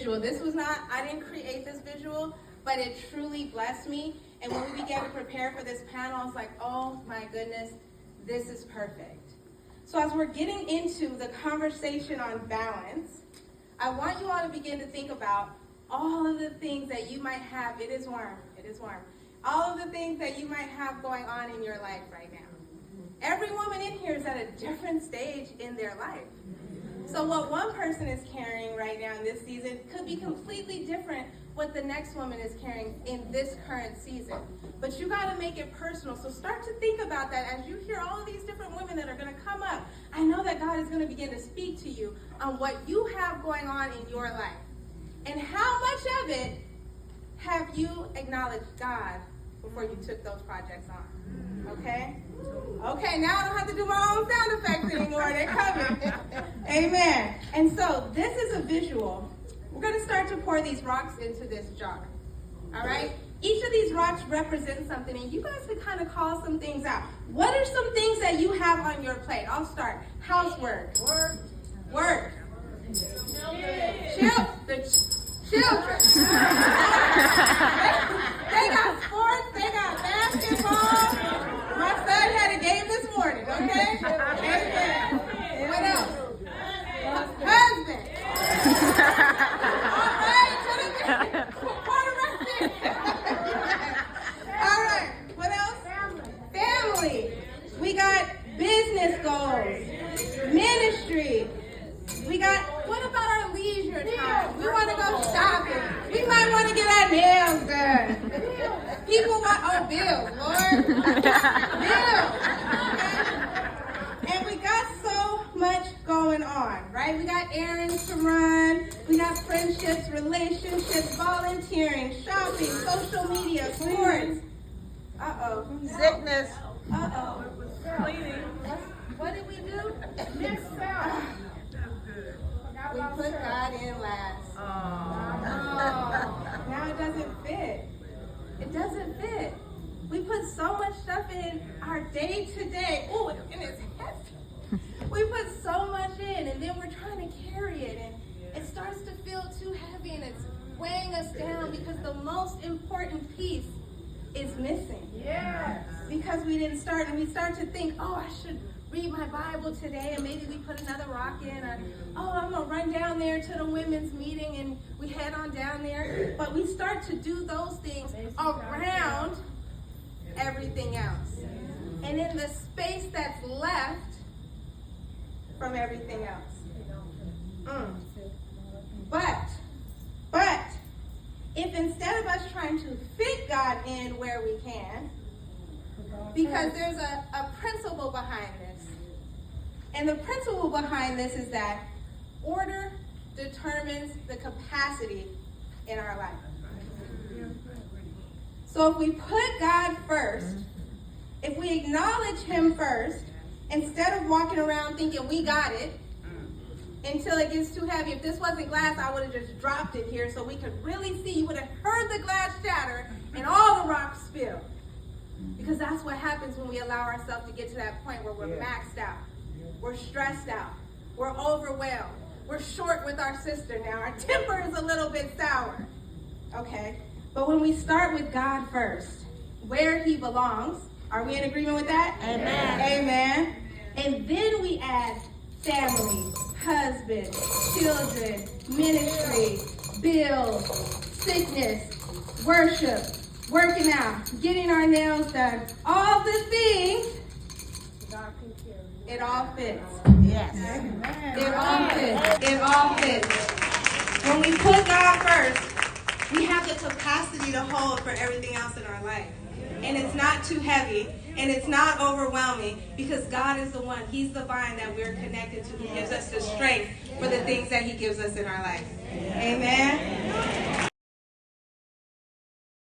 visual. This was not, I didn't create this visual, but it truly blessed me. And when we began to prepare for this panel, I was like, oh my goodness, this is perfect. So as we're getting into the conversation on balance, I want you all to begin to think about all of the things that you might have. It is warm. All of the things that you might have going on in your life right now. Every woman in here is at a different stage in their life. So what one person is carrying right now in this season could be completely different what the next woman is carrying in this current season. But you got to make it personal. So start to think about that as you hear all of these different women that are going to come up. I know that God is going to begin to speak to you on what you have going on in your life. And how much of it have you acknowledged God before you took those projects on? Okay? Okay, now I don't have to do my own sound effects anymore. They're coming. Amen. And so this is a visual. We're going to start to pour these rocks into this jar. All right? Each of these rocks represents something, and you guys can kind of call some things out. What are some things that you have on your plate? I'll start. Housework. Work. Children. They got sports. They got basketball. My son had a game this morning, okay? Amen. What else? Husband. All right. All right. What else? Family. We got business goals. Ministry. We got, what about our leisure time? We want to go shopping. We might want to get our nails done. People want, bills, Lord. Bills. Okay? And we got so much going on, right? We got errands to run. We got friendships, relationships, volunteering, shopping, social media, sports. Sickness. Cleaning. What did we do? Mixed out. We put God in last. Now it doesn't fit. It doesn't fit. We put so much stuff in our day-to-day. Oh, and it's heavy. We put so much in, and then we're trying to carry it, and it starts to feel too heavy, and it's weighing us down because the most important piece is missing. Yes. Because we didn't start, and we start to think, I should read my Bible today, and maybe we put another rock in, or I'm gonna run down there to the women's meeting, and we head on down there. But we start to do those things around everything else, and in the space that's left from everything else. But if instead of us trying to fit God in where we can, because there's a principle behind this. And the principle behind this is that order determines the capacity in our life. So if we put God first, if we acknowledge Him first, instead of walking around thinking we got it, until it gets too heavy. If this wasn't glass, I would have just dropped it here so we could really see. You would have heard the glass shatter and all the rocks spill. Because that's what happens when we allow ourselves to get to that point where we're maxed out. We're stressed out. We're overwhelmed. We're short with our sister now. Our temper is a little bit sour. Okay? But when we start with God first, where He belongs, are we in agreement with that? Amen. Amen. And then we add family, husband, children, ministry, bills, sickness, worship, working out, getting our nails done, all the things. It all fits. Yes. It all fits. It all fits. When we put God first, we have the capacity to hold for everything else in our life. And it's not too heavy, and it's not overwhelming, because God is the one. He's the vine that we're connected to, who gives us the strength for the things that He gives us in our life. Amen.